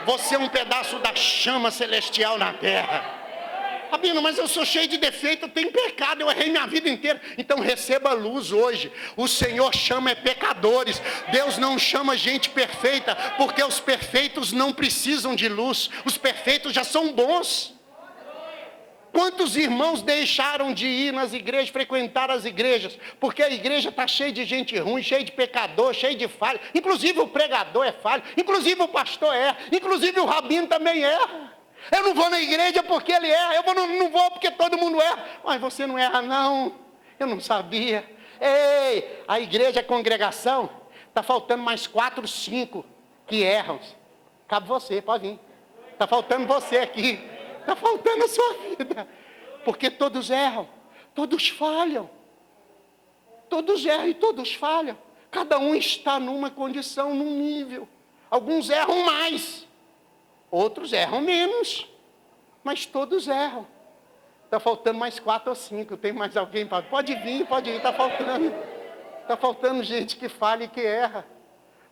Você é um pedaço da chama celestial na terra. Rabino, mas eu sou cheio de defeito, eu tenho pecado, eu errei minha vida inteira. Então receba luz hoje. O Senhor chama pecadores. Deus não chama gente perfeita, porque os perfeitos não precisam de luz. Os perfeitos já são bons. Quantos irmãos deixaram de ir nas igrejas, frequentar as igrejas? Porque a igreja está cheia de gente ruim, cheia de pecador, cheia de falha. Inclusive o pregador é falho, inclusive o pastor erra, inclusive o rabino também erra. Eu não vou na igreja porque ele erra, não vou porque todo mundo erra. Mas você não erra não, eu não sabia. Ei, a igreja, a congregação, está faltando mais 4, 5 que erram. Cabe você, pode vir. Está faltando você aqui. Está faltando a sua vida. Porque todos erram, todos falham. Todos erram e todos falham. Cada um está numa condição, num nível. Alguns erram mais, outros erram menos. Mas todos erram. Está faltando mais 4 ou 5. Tem mais alguém? Pode vir, está faltando. Está faltando gente que falha e que erra.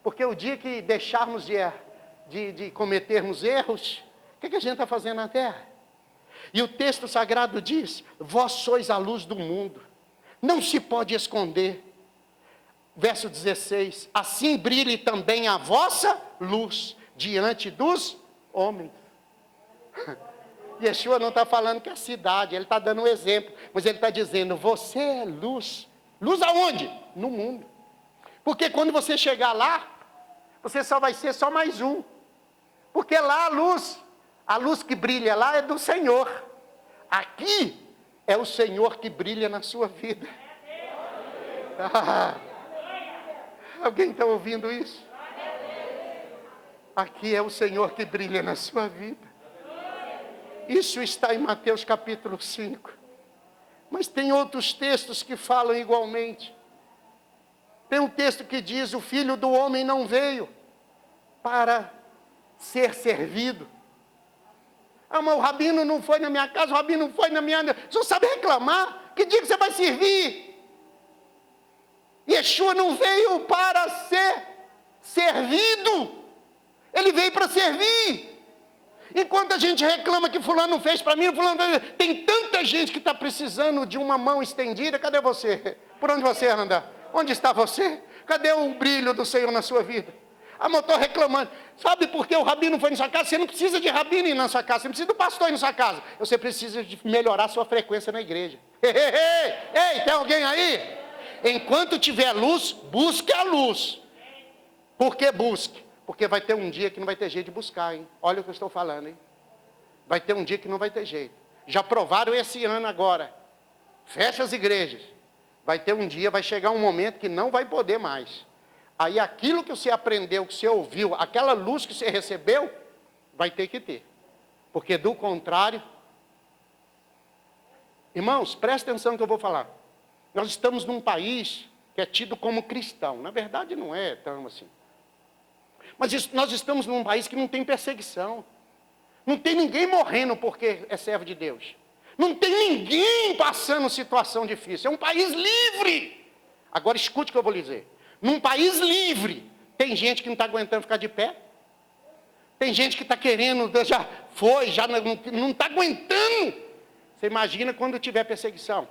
Porque o dia que deixarmos de cometermos erros, o que a gente está fazendo na terra? E o texto sagrado diz, vós sois a luz do mundo, não se pode esconder. Verso 16, assim brilhe também a vossa luz diante dos homens. Yeshua não está falando que é a cidade, ele está dando um exemplo, mas ele está dizendo, você é luz. Luz aonde? No mundo. Porque quando você chegar lá, você só vai ser só mais um. Porque lá a luz que brilha lá é do Senhor. Aqui é o Senhor que brilha na sua vida. Alguém está ouvindo isso? Aqui é o Senhor que brilha na sua vida. Isso está em Mateus capítulo 5. Mas tem outros textos que falam igualmente. Tem um texto que diz, o Filho do Homem não veio para ser servido. Mas o rabino não foi na minha casa, o rabino não foi na minha... O senhor sabe reclamar? Que dia que você vai servir? Yeshua não veio para ser servido. Ele veio para servir. Enquanto a gente reclama que fulano não fez para mim, fulano não fez... Tem tanta gente que está precisando de uma mão estendida. Cadê você? Por onde você anda? Onde está você? Cadê o brilho do Senhor na sua vida? Ah, mas eu estou reclamando. Sabe por que o rabino foi na sua casa? Você não precisa de rabino ir na sua casa. Você não precisa do pastor ir na sua casa. Você precisa de melhorar a sua frequência na igreja. Ei, tem alguém aí? Enquanto tiver luz, busque a luz. Por que busque? Porque vai ter um dia que não vai ter jeito de buscar, hein? Olha o que eu estou falando, hein? Vai ter um dia que não vai ter jeito. Já provaram esse ano agora. Fecha as igrejas. Vai ter um dia, vai chegar um momento que não vai poder mais. Aí aquilo que você aprendeu, que você ouviu, aquela luz que você recebeu, vai ter que ter. Porque do contrário... Irmãos, presta atenção no que eu vou falar. Nós estamos num país que é tido como cristão. Na verdade não é tão assim. Mas nós estamos num país que não tem perseguição. Não tem ninguém morrendo porque é servo de Deus. Não tem ninguém passando situação difícil. É um país livre. Agora escute o que eu vou lhe dizer. Num país livre, tem gente que não está aguentando ficar de pé. Tem gente que está querendo, já foi, já não está aguentando. Você imagina quando tiver perseguição.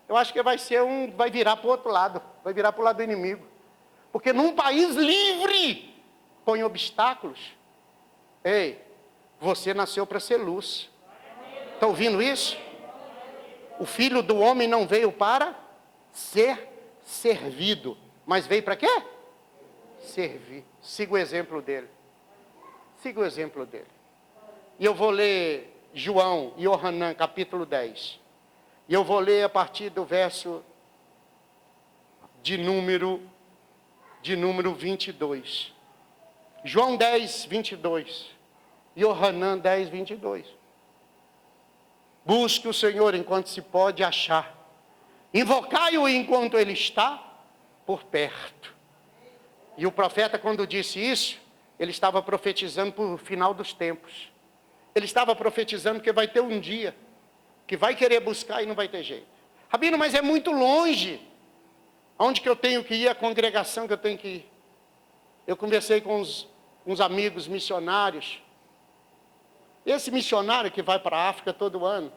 Eu acho que vai virar para o outro lado. Vai virar para o lado do inimigo. Porque num país livre, põe obstáculos. Ei, você nasceu para ser luz. Está ouvindo isso? O Filho do Homem não veio para ser servido, mas veio para quê? Servir. Siga o exemplo dele. Siga o exemplo dele. E eu vou ler João e Yohanan, capítulo 10. E eu vou ler a partir do verso de número 22. João 10, 22. Yohanan 10, 22. Busque o Senhor enquanto se pode achar. Invocai-o enquanto ele está por perto. E o profeta, quando disse isso, ele estava profetizando para o final dos tempos. Ele estava profetizando que vai ter um dia que vai querer buscar e não vai ter jeito. Rabino, mas é muito longe. Onde que eu tenho que ir? A congregação que eu tenho que ir? Eu conversei com uns amigos missionários. Esse missionário que vai para a África todo ano,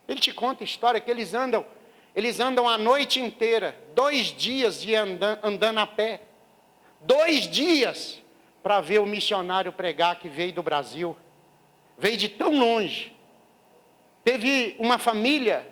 ele te conta a história que eles andam a noite inteira, 2 dias de andando a pé. 2 dias para ver o missionário pregar que veio do Brasil. Veio de tão longe. Teve uma família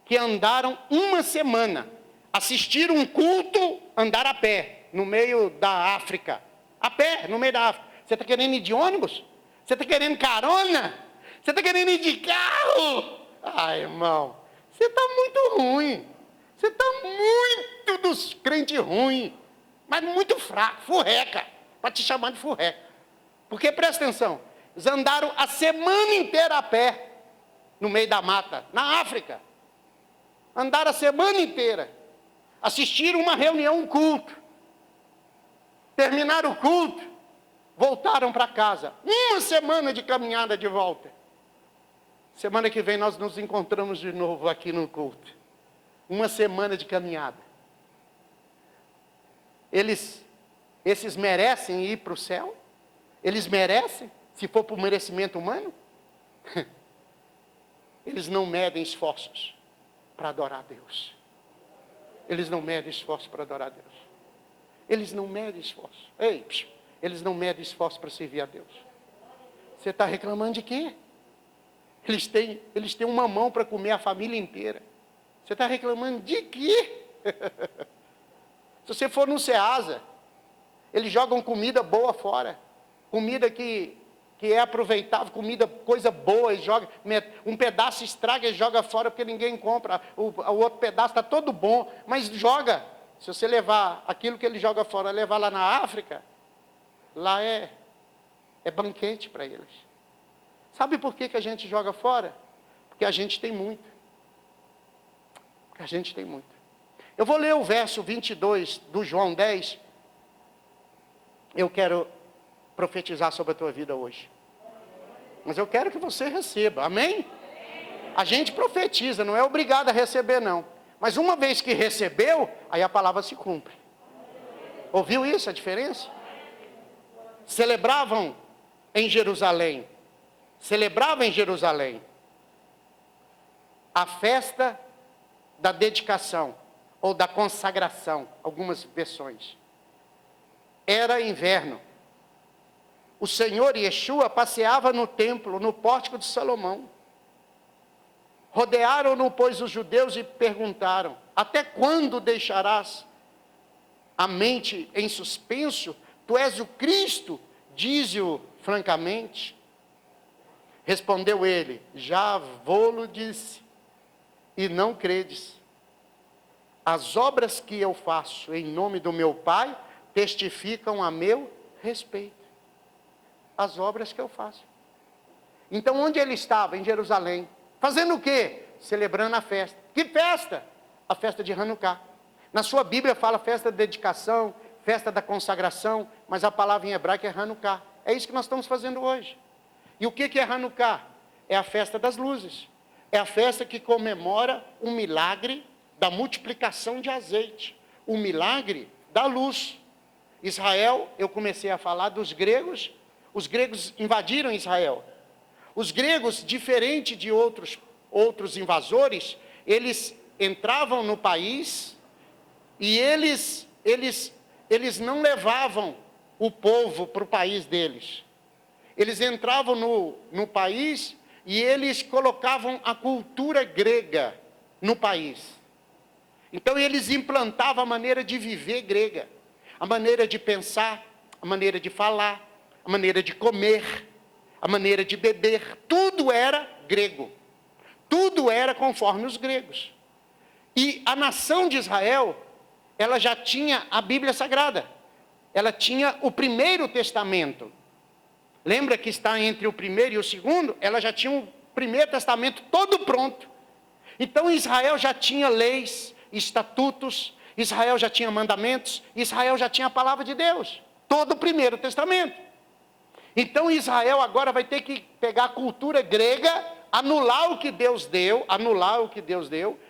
que andaram 1 semana. Assistiram um culto, andar a pé, no meio da África. A pé, no meio da África. Você está querendo ir de ônibus? Você está querendo carona? Você está querendo ir de carro? Ai, irmão, você está muito ruim. Você está muito dos crentes ruins. Mas muito fraco, furreca. Para te chamar de furreca. Porque, presta atenção, eles andaram a semana inteira a pé, no meio da mata, na África. Andaram a semana inteira. Assistiram uma reunião, um culto. Terminaram o culto. Voltaram para casa. 1 semana de caminhada de volta. Semana que vem nós nos encontramos de novo aqui no culto. 1 semana de caminhada. Esses merecem ir para o céu? Eles merecem? Se for por merecimento humano? Eles não medem esforços para adorar a Deus. Eles não medem esforço para adorar a Deus. Eles não medem esforço. Ei, eles não medem esforço para servir a Deus. Você está reclamando de quê? Eles têm uma mão para comer a família inteira. Você está reclamando de quê? Se você for no Ceasa, eles jogam comida boa fora. Comida que é aproveitável, coisa boa, eles jogam, um pedaço estraga e joga fora porque ninguém compra, o outro pedaço está todo bom, mas joga. Se você levar aquilo que ele joga fora, levar lá na África, lá é banquete para eles. Sabe por que a gente joga fora? Porque a gente tem muito. Porque a gente tem muito. Eu vou ler o verso 22 do João 10. Eu quero profetizar sobre a tua vida hoje. Mas eu quero que você receba, amém? A gente profetiza, não é obrigado a receber não. Mas uma vez que recebeu, aí a palavra se cumpre. Ouviu isso, a diferença? Celebravam em Jerusalém a festa da dedicação, ou da consagração, algumas versões. Era inverno. O Senhor Yeshua passeava no templo, no pórtico de Salomão. Rodearam-no, pois, os judeus e perguntaram: até quando deixarás a mente em suspenso? Tu és o Cristo, dize-o francamente. Respondeu ele: já vô-lo disse, e não credes. As obras que eu faço em nome do meu Pai testificam a meu respeito. As obras que eu faço. Então, onde ele estava? Em Jerusalém. Fazendo o quê? Celebrando a festa. Que festa? A festa de Hanukkah. Na sua Bíblia fala festa da dedicação, festa da consagração, mas a palavra em hebraico é Hanukkah. É isso que nós estamos fazendo hoje. E o que é Hanukkah? É a festa das luzes. É a festa que comemora o milagre da multiplicação de azeite. O milagre da luz. Israel, eu comecei a falar dos gregos. Os gregos invadiram Israel. Os gregos, diferente de outros invasores, eles entravam no país e eles não levavam o povo para o país deles. Eles entravam no país e eles colocavam a cultura grega no país. Então eles implantavam a maneira de viver grega, a maneira de pensar, a maneira de falar, a maneira de comer, a maneira de beber, tudo era grego. Tudo era conforme os gregos. E a nação de Israel, ela já tinha a Bíblia Sagrada. Ela tinha o Primeiro Testamento. Lembra que está entre o primeiro e o segundo? Ela já tinha o Primeiro Testamento todo pronto. Então Israel já tinha leis, estatutos, Israel já tinha mandamentos, Israel já tinha a palavra de Deus. Todo o Primeiro Testamento. Então Israel agora vai ter que pegar a cultura grega, anular o que Deus deu,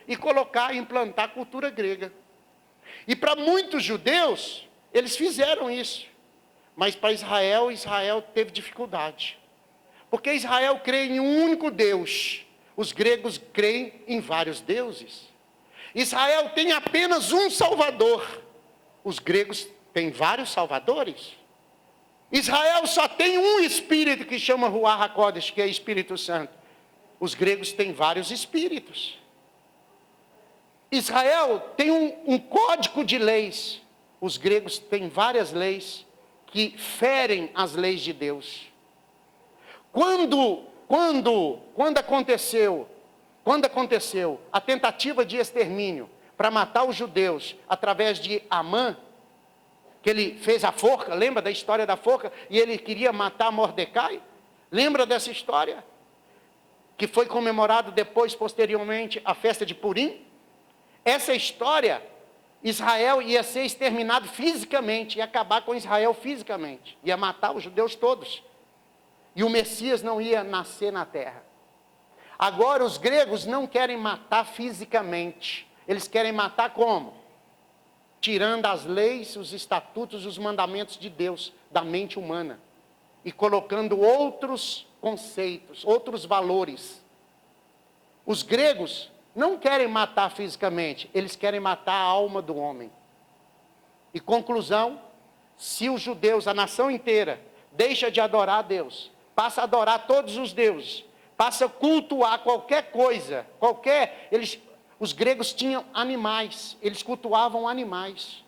e colocar, implantar a cultura grega. E para muitos judeus, eles fizeram isso. Mas para Israel teve dificuldade. Porque Israel crê em um único Deus. Os gregos creem em vários deuses. Israel tem apenas um Salvador. Os gregos têm vários salvadores. Israel só tem um Espírito que chama Ruach HaKodesh, que é Espírito Santo. Os gregos têm vários espíritos. Israel tem um código de leis. Os gregos têm várias leis que ferem as leis de Deus. Quando aconteceu a tentativa de extermínio para matar os judeus através de Amã, que ele fez a forca, lembra da história da forca? E ele queria matar Mordecai? Lembra dessa história? Que foi comemorado depois, posteriormente, a festa de Purim? Essa história, Israel ia ser exterminado fisicamente, ia acabar com Israel fisicamente, ia matar os judeus todos. E o Messias não ia nascer na terra. Agora os gregos não querem matar fisicamente, eles querem matar como? Tirando as leis, os estatutos, os mandamentos de Deus da mente humana e colocando outros conceitos, outros valores. Os gregos não querem matar fisicamente, eles querem matar a alma do homem. E conclusão, se os judeus, a nação inteira, deixa de adorar a Deus, passa a adorar todos os deuses, passa a cultuar qualquer coisa, os gregos tinham animais, eles cultuavam animais.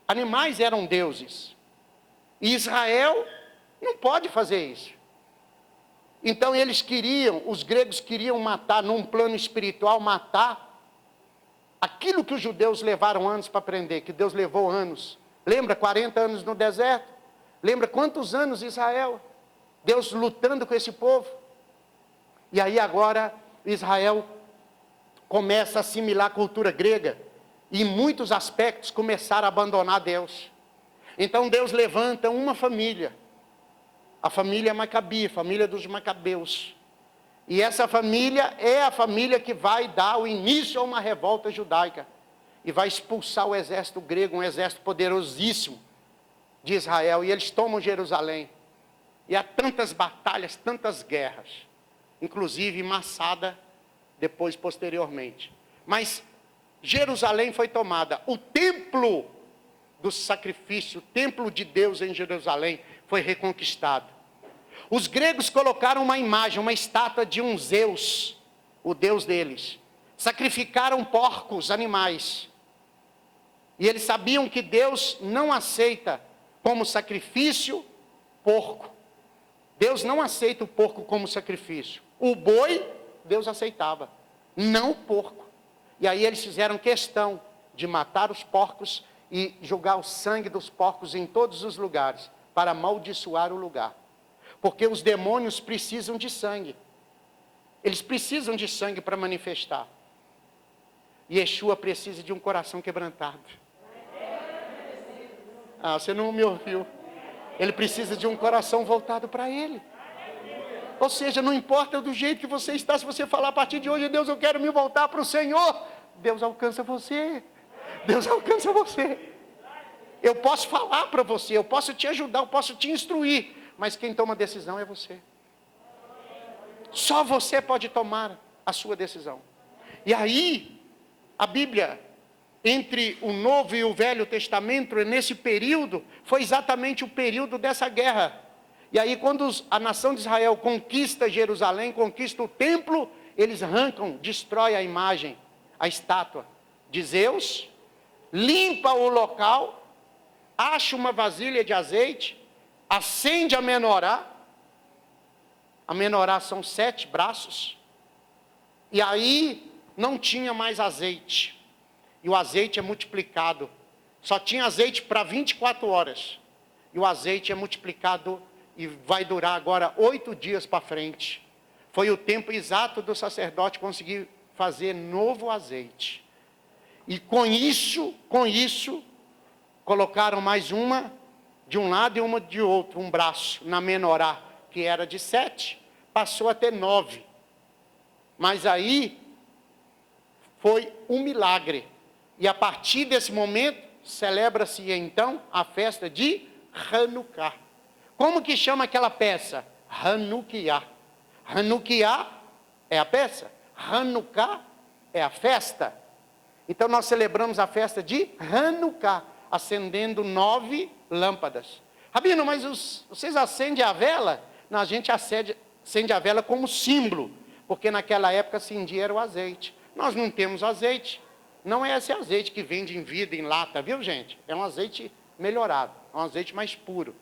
Animais eram deuses. E Israel não pode fazer isso. Então os gregos queriam matar, num plano espiritual, matar aquilo que os judeus levaram anos para aprender, que Deus levou anos. Lembra 40 anos no deserto? Lembra quantos anos Israel? Deus lutando com esse povo. E aí agora Israel começa a assimilar a cultura grega, e em muitos aspectos começaram a abandonar Deus. Então Deus levanta uma família, a família Macabi, a família dos Macabeus. E essa família é a família que vai dar o início a uma revolta judaica, e vai expulsar o exército grego, um exército poderosíssimo de Israel, e eles tomam Jerusalém. E há tantas batalhas, tantas guerras, inclusive Massada, depois, posteriormente. Mas Jerusalém foi tomada. O templo do sacrifício, o templo de Deus em Jerusalém foi reconquistado. Os gregos colocaram uma imagem, uma estátua de um Zeus, o deus deles. Sacrificaram porcos, animais. E eles sabiam que Deus não aceita como sacrifício porco. Deus não aceita o porco como sacrifício. O boi, Deus aceitava, não o porco. E aí eles fizeram questão de matar os porcos e jogar o sangue dos porcos em todos os lugares, para amaldiçoar o lugar. Porque os demônios precisam de sangue. Eles precisam de sangue para manifestar. E Yeshua precisa de um coração quebrantado. Ah, você não me ouviu. Ele precisa de um coração voltado para Ele. Ou seja, não importa do jeito que você está, se você falar a partir de hoje, Deus, eu quero me voltar para o Senhor, Deus alcança você. Deus alcança você. Eu posso falar para você, eu posso te ajudar, eu posso te instruir, mas quem toma a decisão é você. Só você pode tomar a sua decisão. E aí, a Bíblia, entre o Novo e o Velho Testamento, nesse período, foi exatamente o período dessa guerra. E aí, quando a nação de Israel conquista Jerusalém, conquista o templo, eles arrancam, destrói a imagem, a estátua de Zeus, limpa o local, acha uma vasilha de azeite, acende a menorá. A menorá são 7 braços. E aí não tinha mais azeite. E o azeite é multiplicado. Só tinha azeite para 24 horas. E o azeite é multiplicado e vai durar agora 8 dias para frente. Foi o tempo exato do sacerdote conseguir fazer novo azeite. E com isso, colocaram mais uma de um lado e uma de outro, um braço, na menorá, que era de 7, passou a ter 9. Mas aí foi um milagre. E a partir desse momento, celebra-se então a festa de Hanukkah. Como que chama aquela peça? Hanukkah. Hanukkah é a peça, Hanukkah é a festa. Então nós celebramos a festa de Hanukkah, acendendo 9 lâmpadas. Rabino, mas vocês acendem a vela? Não, a gente acende a vela como símbolo, porque naquela época acendia era o azeite. Nós não temos azeite, não é esse azeite que vende em vidro, em lata, viu gente? É um azeite melhorado, é um azeite mais puro.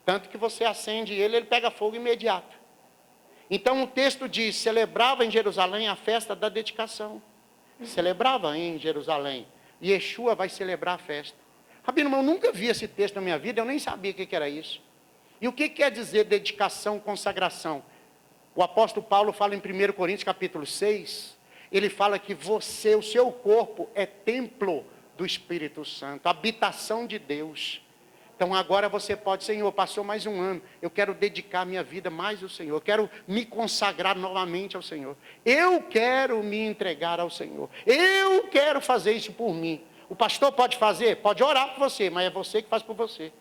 Tanto que você acende ele pega fogo imediato. Então o texto diz, celebrava em Jerusalém a festa da dedicação. Celebrava em Jerusalém. E Yeshua vai celebrar a festa. Rabino, eu nunca vi esse texto na minha vida, eu nem sabia o que era isso. E o que quer dizer dedicação, consagração? O apóstolo Paulo fala em 1 Coríntios capítulo 6, ele fala que você, o seu corpo, é templo do Espírito Santo, habitação de Deus. Então agora você pode, Senhor, passou mais um ano, eu quero dedicar minha vida mais ao Senhor, eu quero me consagrar novamente ao Senhor, eu quero me entregar ao Senhor, eu quero fazer isso por mim. O pastor pode fazer? Pode orar por você, mas é você que faz por você.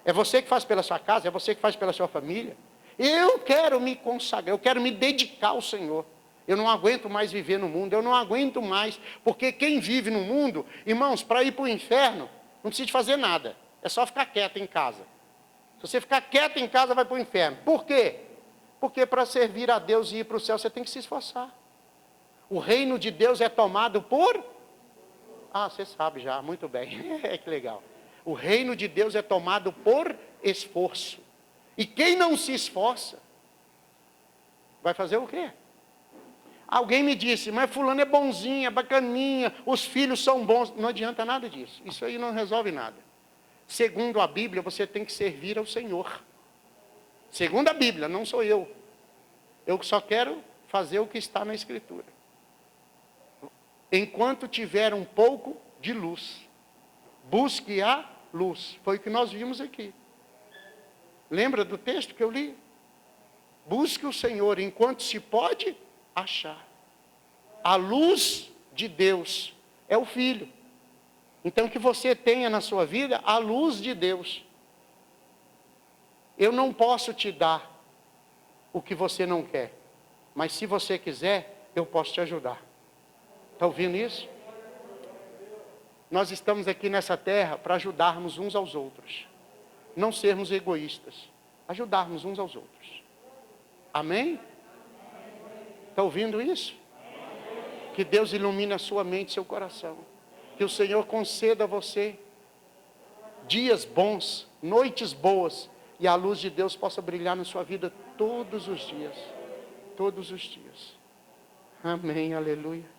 É você que faz pela sua casa, é você que faz pela sua família. Eu quero me consagrar, eu quero me dedicar ao Senhor. Eu não aguento mais viver no mundo, eu não aguento mais, porque quem vive no mundo, irmãos, para ir para o inferno, não precisa de fazer nada. É só ficar quieto em casa. Se você ficar quieto em casa, vai para o inferno. Por quê? Porque para servir a Deus e ir para o céu, você tem que se esforçar. O reino de Deus é tomado por... Ah, você sabe já, muito bem. Que legal. O reino de Deus é tomado por esforço. E quem não se esforça, vai fazer o quê? Alguém me disse, mas fulano é bonzinho, é bacaninha, os filhos são bons. Não adianta nada disso. Isso aí não resolve nada. Segundo a Bíblia, você tem que servir ao Senhor. Segundo a Bíblia, não sou eu. Eu só quero fazer o que está na Escritura. Enquanto tiver um pouco de luz, busque a luz. Foi o que nós vimos aqui. Lembra do texto que eu li? Busque o Senhor enquanto se pode achar. A luz de Deus é o Filho. Então que você tenha na sua vida a luz de Deus. Eu não posso te dar o que você não quer. Mas se você quiser, eu posso te ajudar. Está ouvindo isso? nós estamos aqui nessa terra para ajudarmos uns aos outros. Não sermos egoístas. Ajudarmos uns aos outros. Amém? Está ouvindo isso? Que Deus ilumine a sua mente e seu coração. Que o Senhor conceda a você dias bons, noites boas, e a luz de Deus possa brilhar na sua vida todos os dias. Todos os dias. Amém, aleluia.